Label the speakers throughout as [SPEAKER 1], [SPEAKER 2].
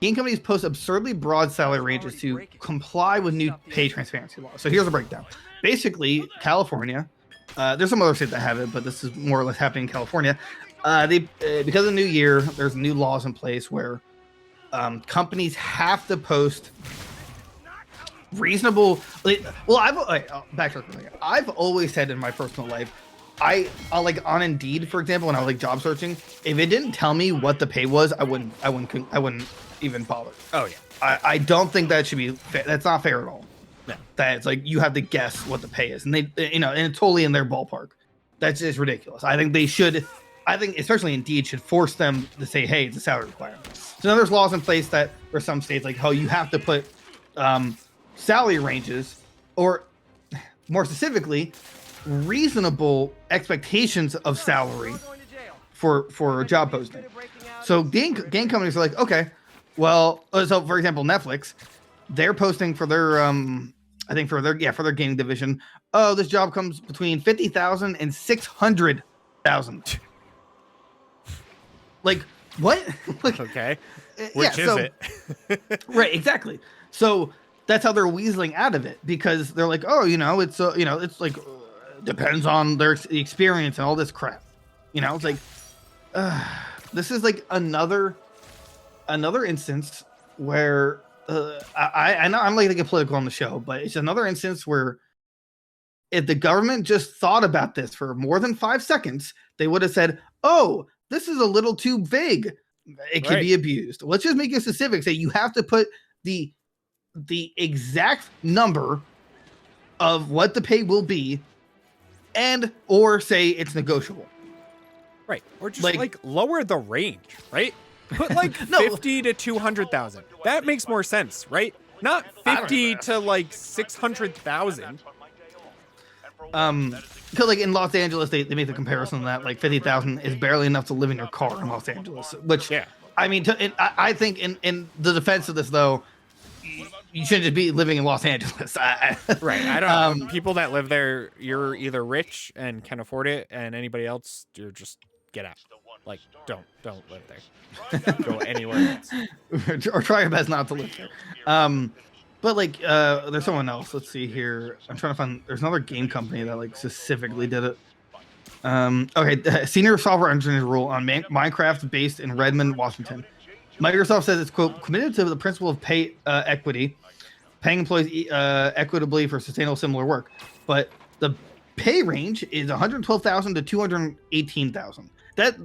[SPEAKER 1] game companies post absurdly broad salary ranges to comply with new pay transparency laws. So here's a breakdown. Basically, California, there's some other states that have it, but this is more or less happening in California. Because of the new year, there's new laws in place where companies have to post reasonable. I've always said in my personal life, I like on Indeed, for example, when I was like job searching, if it didn't tell me what the pay was, I wouldn't even bother.
[SPEAKER 2] Oh yeah.
[SPEAKER 1] I don't think that should be fair. That's not fair at all.
[SPEAKER 2] No.
[SPEAKER 1] That's like you have to guess what the pay is, and they, and it's totally in their ballpark. That's just ridiculous. I think they should. I think especially Indeed should force them to say, hey, it's a salary requirement. So now there's laws in place that for some states, like, you have to put salary ranges, or more specifically, reasonable expectations of salary for a job posting. So game companies are like, okay, well, so for example, Netflix, they're posting for their I think for their gaming division, oh, this job comes between 50,000 and 600,000. Like, what? Like,
[SPEAKER 2] okay. Which is it?
[SPEAKER 1] Right, exactly. So that's how they're weaseling out of it, because they're like, oh, it's like depends on their experience and all this crap. It's like this is like another instance where I know I'm like to get political on the show, but it's another instance where if the government just thought about this for more than 5 seconds, they would have said, oh, this is a little too vague. It can be abused. Let's just make it specific. Say you have to put the exact number of what the pay will be, or say it's negotiable.
[SPEAKER 2] Right. Or just like lower the range, right? Put like 50 to 200,000. That makes more sense, right? Not 50 to like 600,000.
[SPEAKER 1] Because like in Los Angeles, they make the comparison that like 50,000 is barely enough to live in your car in Los Angeles. Which, I mean, I think in the defense of this though, you shouldn't just be living in Los Angeles.
[SPEAKER 2] Right. I don't. People that live there, you're either rich and can afford it, and anybody else, you're just get out. Like, don't live there. Go anywhere else.
[SPEAKER 1] Or try your best not to live there. But like, there's someone else. Let's see here. I'm trying to find. There's another game company that like specifically did it. Okay, senior software engineer role on Minecraft, based in Redmond, Washington. Microsoft says it's, quote, committed to the principle of pay equity, paying employees equitably for sustainable similar work. But the pay range is 112,000 to 218,000. That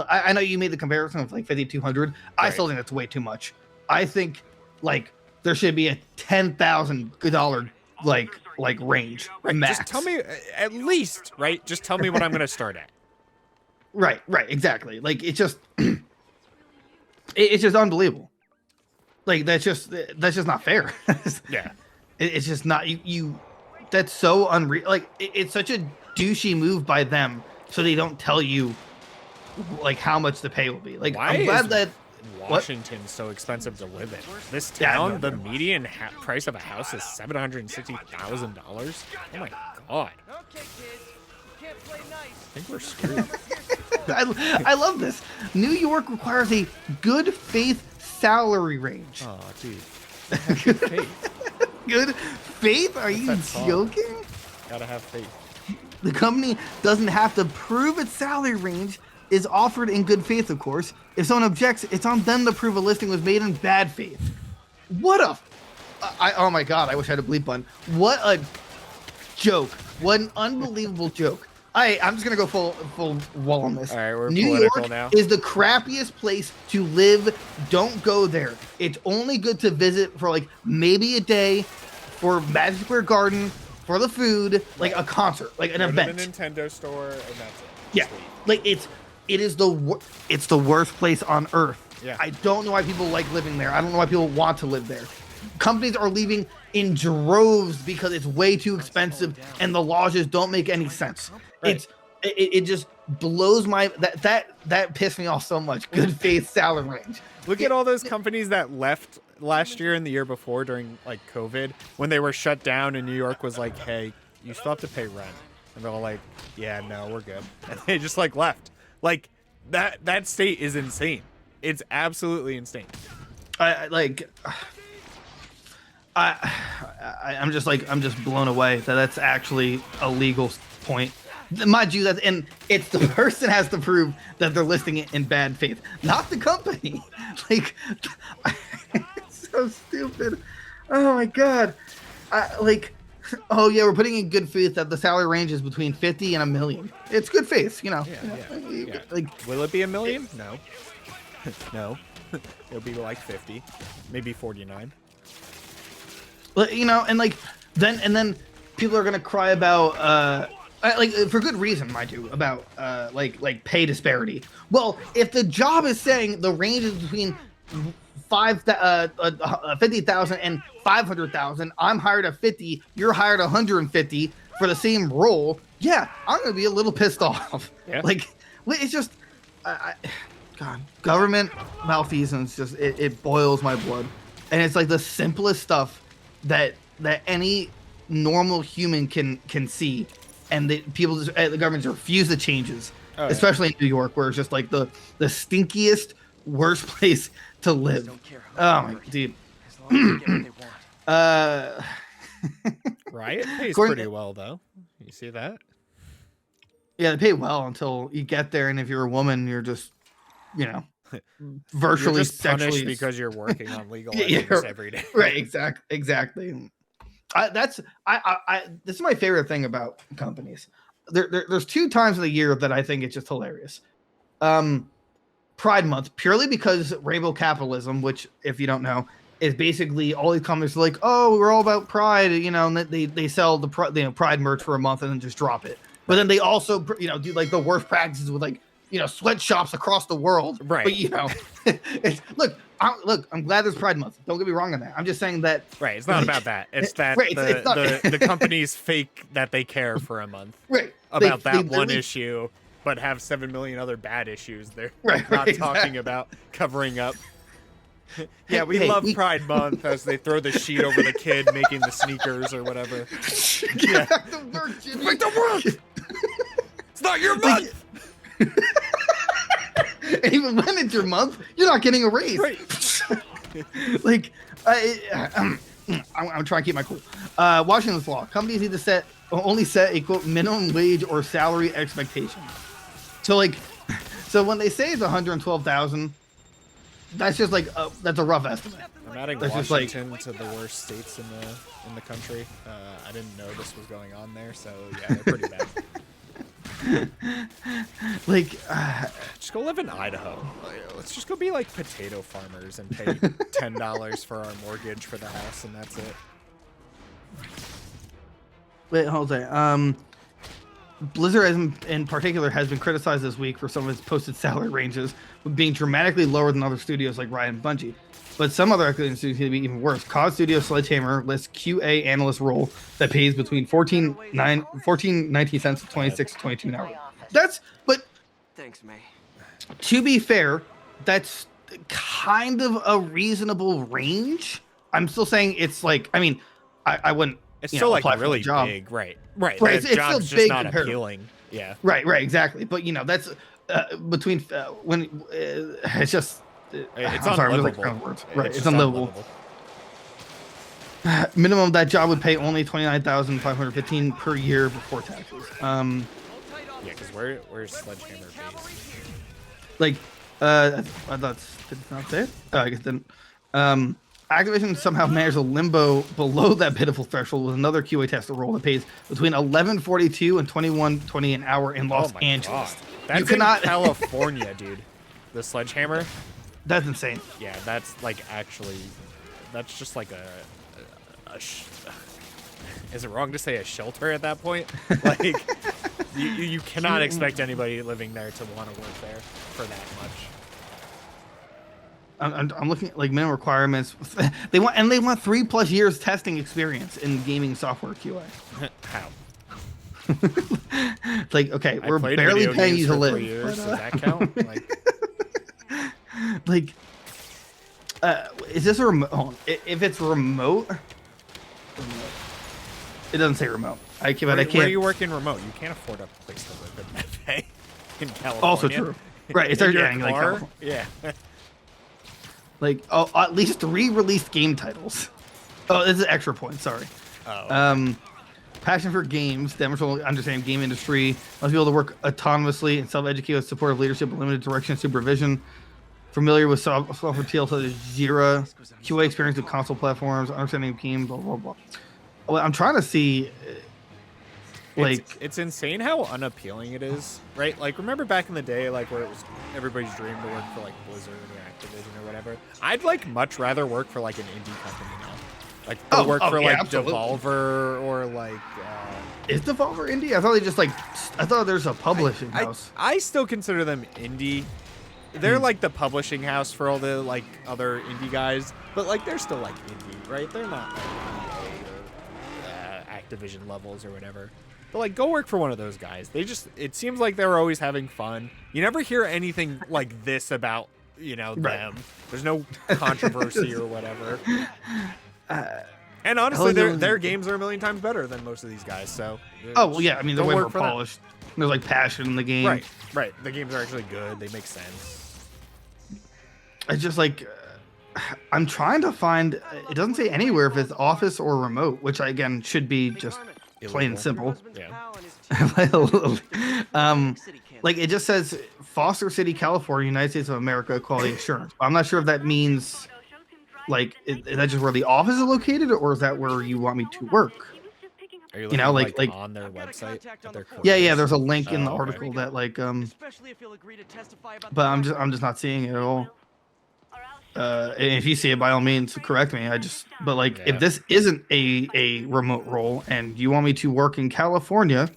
[SPEAKER 1] I know you made the comparison of like 5,200. Right. I still think that's way too much. I think like there should be a $10,000 like range.
[SPEAKER 2] Right.
[SPEAKER 1] Max.
[SPEAKER 2] Just tell me at least, right? Just tell me what I'm going to start at.
[SPEAKER 1] Right. Exactly. Like it's just it's just unbelievable. Like that's just not fair.
[SPEAKER 2] Yeah.
[SPEAKER 1] It's just not you. That's so unreal. Like it's such a douchey move by them, so they don't tell you like how much the pay will be. Like I'm glad that
[SPEAKER 2] Washington's so expensive to live in. This town, the median price of a house is $760,000. Oh my god!
[SPEAKER 3] Okay, kids, you can't play nice.
[SPEAKER 2] I think we're screwed.
[SPEAKER 1] I love this. New York requires a good faith salary range.
[SPEAKER 2] Oh, dude. Good faith.
[SPEAKER 1] Good faith? Are you joking?
[SPEAKER 2] Gotta have faith.
[SPEAKER 1] The company doesn't have to prove its salary range is offered in good faith, of course. If someone objects, it's on them to prove a listing was made in bad faith. What a... oh my god, I wish I had a bleep button. What a joke. What an unbelievable joke. I'm just going to go full wall on this.
[SPEAKER 2] All right, we're
[SPEAKER 1] New
[SPEAKER 2] political
[SPEAKER 1] York
[SPEAKER 2] now.
[SPEAKER 1] is the crappiest place to live. Don't go there. It's only good to visit for like maybe a day, for Magic Square Garden, for the food, like a concert, like an event.
[SPEAKER 2] The Nintendo store, and that's it.
[SPEAKER 1] Yeah,
[SPEAKER 2] Sweet.
[SPEAKER 1] like it's the worst place on earth.
[SPEAKER 2] Yeah.
[SPEAKER 1] I don't know why people like living there. I don't know why people want to live there. Companies are leaving in droves because it's way too expensive and the laws just don't make any sense. Right. It just blows my that pissed me off so much. Good faith salary range.
[SPEAKER 2] Look at all those companies that left last year and the year before during like COVID, when they were shut down and New York was like, hey, you still have to pay rent. And they're all like, yeah, no, we're good. And they just like left. Like that state is insane. It's absolutely insane.
[SPEAKER 1] I like. I'm just blown away that that's actually a legal point. Mind you, that and it's the person has to prove that they're listing it in bad faith, not the company. Like, it's so stupid. Oh my god. Like, oh yeah, we're putting in good faith that the salary range is between 50 and $1 million. It's good faith, you know.
[SPEAKER 2] Yeah.
[SPEAKER 1] Like,
[SPEAKER 2] will it be $1 million? No. No. It'll be like 50, maybe 49.
[SPEAKER 1] You know, and like then people are gonna cry about like for good reason, mind you, about like pay disparity. Well, if the job is saying the range is between 50,000 and 500,000, I'm hired at 50, you're hired 150 for the same role. Yeah, I'm gonna be a little pissed off.
[SPEAKER 2] Yeah.
[SPEAKER 1] Like, it's just, God, government malfeasance just it boils my blood, and it's like the simplest stuff that any normal human can see, and the governments refuse the changes, especially in New York, where it's just like the stinkiest, worst place to live. Oh my dude.
[SPEAKER 3] As long as they get what they want.
[SPEAKER 2] Riot pays pretty well though. You see that?
[SPEAKER 1] Yeah, they pay well until you get there, and if you're a woman, you're just, you know, virtually
[SPEAKER 2] you're just
[SPEAKER 1] sexually
[SPEAKER 2] punished because you're working on legal
[SPEAKER 1] Yeah,
[SPEAKER 2] items every day.
[SPEAKER 1] Right, exactly. This is my favorite thing about companies. There's 2 times of the year that I think it's just hilarious. Pride Month, purely because rainbow capitalism, which, if you don't know, is basically all these companies are like, oh, we're all about pride, you know, and they sell the pride merch for a month and then just drop it. But then they also, you know, do like the worst practices with, like, you know, sweatshops across the world.
[SPEAKER 2] Right.
[SPEAKER 1] But, you know, I'm glad there's Pride Month. Don't get me wrong on that. I'm just saying that.
[SPEAKER 2] Right. It's not about that. It's that
[SPEAKER 1] right, it's not,
[SPEAKER 2] the companies fake that they care for a month.
[SPEAKER 1] Right.
[SPEAKER 2] About
[SPEAKER 1] they
[SPEAKER 2] that one issue, but have 7 million other bad issues they're not
[SPEAKER 1] exactly.
[SPEAKER 2] talking about, covering up. Yeah, we
[SPEAKER 1] Hey,
[SPEAKER 2] love Pride Month as they throw the sheet over the kid making the sneakers or whatever.
[SPEAKER 1] Yeah. Back to work, Jimmy.
[SPEAKER 2] Back to work! It's not your month!
[SPEAKER 1] And even when it's your month, you're not getting a raise.
[SPEAKER 2] Right.
[SPEAKER 1] Like, I'm trying to keep my cool. Washington's law: companies need to only set a quote minimum wage or salary expectation. So like, so when they say it's 112,000, that's just like that's a rough estimate.
[SPEAKER 2] I'm adding
[SPEAKER 1] That's just
[SPEAKER 2] Washington to the worst states in the country. I didn't know this was going on there, so yeah, they're pretty bad.
[SPEAKER 1] Like,
[SPEAKER 2] just go live in Idaho. Let's just go be like potato farmers and pay $10 for our mortgage for the house, and that's it.
[SPEAKER 1] wait, hold on. Blizzard in particular has been criticized this week for some of its posted salary ranges being dramatically lower than other studios like Riot and Bungie. But some other studios seem to be even worse. COD Studio Sledgehammer lists QA analyst role that pays between 14.19 cents to 26.22 an hour.
[SPEAKER 3] Thanks, May.
[SPEAKER 1] To be fair, that's kind of a reasonable range. I'm still saying it's like, I mean, I wouldn't.
[SPEAKER 2] It's still like
[SPEAKER 1] apply for the
[SPEAKER 2] really
[SPEAKER 1] job.
[SPEAKER 2] big, right? Right.
[SPEAKER 1] Right,
[SPEAKER 2] The
[SPEAKER 1] it's
[SPEAKER 2] job's
[SPEAKER 1] still
[SPEAKER 2] just
[SPEAKER 1] big
[SPEAKER 2] not
[SPEAKER 1] compared.
[SPEAKER 2] appealing. Yeah.
[SPEAKER 1] Right, exactly. But you know, that's between when it's just.
[SPEAKER 2] It's
[SPEAKER 1] I'm sorry, I'm
[SPEAKER 2] unlivable.
[SPEAKER 1] really words. Right, it's
[SPEAKER 2] just
[SPEAKER 1] unlivable. Minimum that job would pay only $29,515 per year before taxes.
[SPEAKER 2] Yeah, because where's Sledgehammer based?
[SPEAKER 1] Like, I thought did it not say it? Oh, I guess it didn't. Activision somehow managed a limbo below that pitiful threshold with another QA tester role that pays between $11.42 and $21.20 an hour in Los Angeles.
[SPEAKER 2] God. That's
[SPEAKER 1] You cannot-
[SPEAKER 2] in California, dude. The Sledgehammer.
[SPEAKER 1] That's insane.
[SPEAKER 2] Yeah, that's like actually, that's just like is it wrong to say a shelter at that point? Like, you cannot expect anybody living there to want to work there for that much.
[SPEAKER 1] I'm looking at like minimum requirements. They want 3+ years testing experience in gaming software QA.
[SPEAKER 2] How?
[SPEAKER 1] It's like, okay,
[SPEAKER 2] I
[SPEAKER 1] we're
[SPEAKER 2] played
[SPEAKER 1] barely
[SPEAKER 2] video
[SPEAKER 1] paying
[SPEAKER 2] games
[SPEAKER 1] you to
[SPEAKER 2] for
[SPEAKER 1] live.
[SPEAKER 2] 3 years.
[SPEAKER 1] But,
[SPEAKER 2] Does that count? Like,
[SPEAKER 1] is this a remote? Hold on. If it's remote, it doesn't say remote. I can't.
[SPEAKER 2] where are you working remote? You can't afford a place to live in California.
[SPEAKER 1] Also true. Right. It's
[SPEAKER 2] In your
[SPEAKER 1] like
[SPEAKER 2] car?
[SPEAKER 1] California.
[SPEAKER 2] Yeah.
[SPEAKER 1] Like, oh, at least 3 released game titles. Oh, this is extra point. Sorry.
[SPEAKER 2] Oh.
[SPEAKER 1] Passion for games, demonstrable understanding game industry, must be able to work autonomously and self-educate with supportive leadership and limited direction and supervision. Familiar with software tools such as Jira, QA experience with console platforms, understanding of game, blah blah blah. Well, I'm trying to see, like,
[SPEAKER 2] it's insane how unappealing it is, right? Like, remember back in the day, like where it was everybody's dream to work for like Blizzard or Activision or whatever. I'd like much rather work for like an indie company now, like go work for like
[SPEAKER 1] absolutely.
[SPEAKER 2] Devolver or like.
[SPEAKER 1] Is Devolver indie? I thought they just like, I thought there's a publishing house.
[SPEAKER 2] I still consider them indie. They're like the publishing house for all the like other indie guys, but like they're still like indie, right? They're not like EA or Activision levels or whatever. But like, go work for one of those guys. It seems like they're always having fun. You never hear anything like this about, them. Right. There's no controversy or whatever. And honestly, their games are a million times better than most of these guys. So.
[SPEAKER 1] Oh well, yeah. I mean, they're way more polished. There's like passion in the game.
[SPEAKER 2] Right. The games are actually good. They make sense.
[SPEAKER 1] I just like, I'm trying to find. It doesn't say anywhere if it's office or remote, which again should be just plain and simple.
[SPEAKER 2] Yeah.
[SPEAKER 1] Like it just says Foster City, California, United States of America, quality assurance. I'm not sure if that means like is that just where the office is located, or is that where you want me to work?
[SPEAKER 2] Are you looking, like on their website?
[SPEAKER 1] Yeah. There's a link in the article that like but I'm just not seeing it at all. And if you see it, by all means, correct me. But like, if this isn't a remote role and you want me to work in California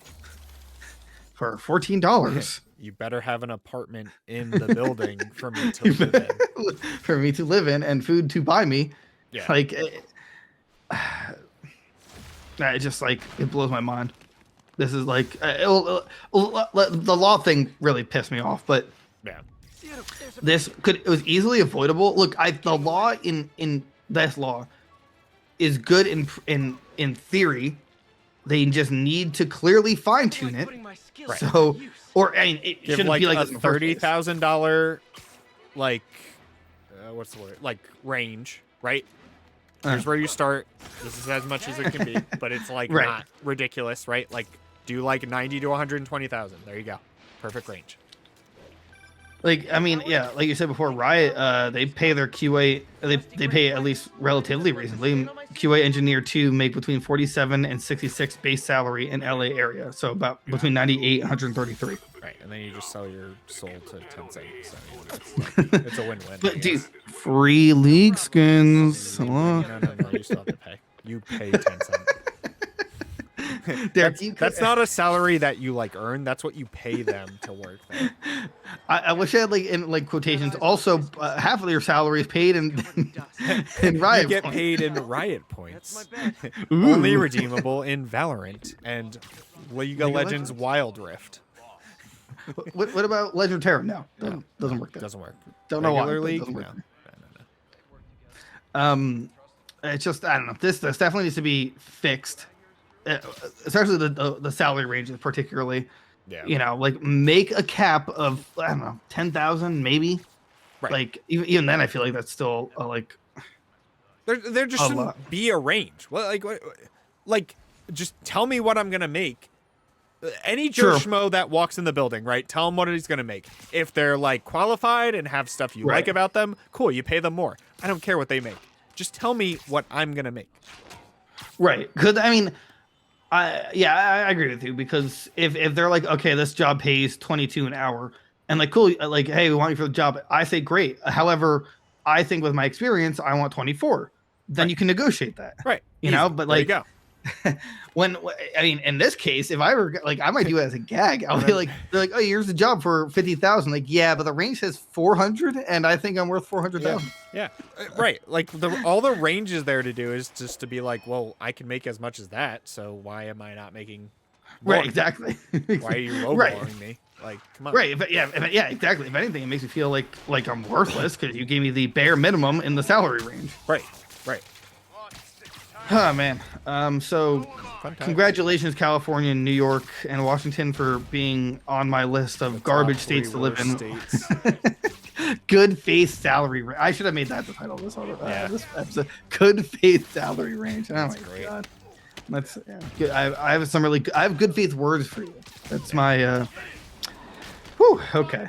[SPEAKER 1] for $14,
[SPEAKER 2] you better have an apartment in the building for me to live in.
[SPEAKER 1] And food to buy me.
[SPEAKER 2] Yeah.
[SPEAKER 1] Like, it just like it blows my mind. This is like the law thing really pissed me off, but
[SPEAKER 2] yeah.
[SPEAKER 1] It was easily avoidable. Look, the law in this law is good in theory. They just need to clearly fine tune it.
[SPEAKER 2] Right.
[SPEAKER 1] So, or I mean, it shouldn't
[SPEAKER 2] like
[SPEAKER 1] be like
[SPEAKER 2] a $30,000 like what's the word? Like range, right? Here's where you start. This is as much as it can be, but it's like not ridiculous, right? Like do like 90 to 120,000. There you go. Perfect range.
[SPEAKER 1] Like, I mean, yeah, like you said before, Riot, they pay their QA, they pay at least relatively reasonably. QA engineer 2 make between 47 and 66 base salary in LA area. So about between 98 and 133.
[SPEAKER 2] Right. And then you just sell your soul to Tencent. So it's a win-win.
[SPEAKER 1] But dude, free league skins. Hello?
[SPEAKER 2] No. You still have to pay. You pay Tencent.
[SPEAKER 1] Derek,
[SPEAKER 2] that's not a salary that you like earn. That's what you pay them to work there.
[SPEAKER 1] I wish I had like in like quotations. Also, half of your salary is paid in Riot.
[SPEAKER 2] You get
[SPEAKER 1] points.
[SPEAKER 2] paid in Riot points. Only redeemable in Valorant and League of Legends Wild Rift.
[SPEAKER 1] What about Legend of Terror? No, doesn't work. There.
[SPEAKER 2] Doesn't work.
[SPEAKER 1] Don't know why.
[SPEAKER 2] League?
[SPEAKER 1] Doesn't work.
[SPEAKER 2] No.
[SPEAKER 1] It's just I don't know. This definitely needs to be fixed. Especially the salary ranges, particularly.
[SPEAKER 2] Yeah.
[SPEAKER 1] Like make a cap of I don't know 10,000 maybe.
[SPEAKER 2] Right.
[SPEAKER 1] Like even then, I feel like that's still like.
[SPEAKER 2] There just shouldn't be a range. Well, like just tell me what I'm gonna make. Any Joe Schmo that walks in the building, right? Tell him what he's gonna make. If they're like qualified and have stuff you like about them, cool. You pay them more. I don't care what they make. Just tell me what I'm gonna make.
[SPEAKER 1] Right. Because I mean. I agree with you because if they're like, okay, this job pays 22 an hour and like, cool, like, hey, we want you for the job. I say, great. However, I think with my experience, I want 24. Then you can negotiate that.
[SPEAKER 2] Right.
[SPEAKER 1] You know, but like,
[SPEAKER 2] there you go.
[SPEAKER 1] I mean, in this case, if I were like, I might do it as a gag. I'll be like, they're like, oh, here's the job for 50,000. Like, yeah, but the range says 400 and I think I'm worth 400,000.
[SPEAKER 2] Yeah. Right. Like all the range is there to do is just to be like, well, I can make as much as that. So why am I not making more?
[SPEAKER 1] Right. Exactly.
[SPEAKER 2] Why are you lowballing me? Like, come on.
[SPEAKER 1] Right. Yeah, exactly. If anything, it makes me feel like I'm worthless because you gave me the bare minimum in the salary range.
[SPEAKER 2] Right.
[SPEAKER 1] Oh man. So congratulations, California and New York and Washington for being on my list of garbage states to live in. Good faith salary. I should have made that the title of this, this episode. Good faith salary range. Oh my god. That's good. I have some really. I have good faith words for you. That's my. Whew, okay.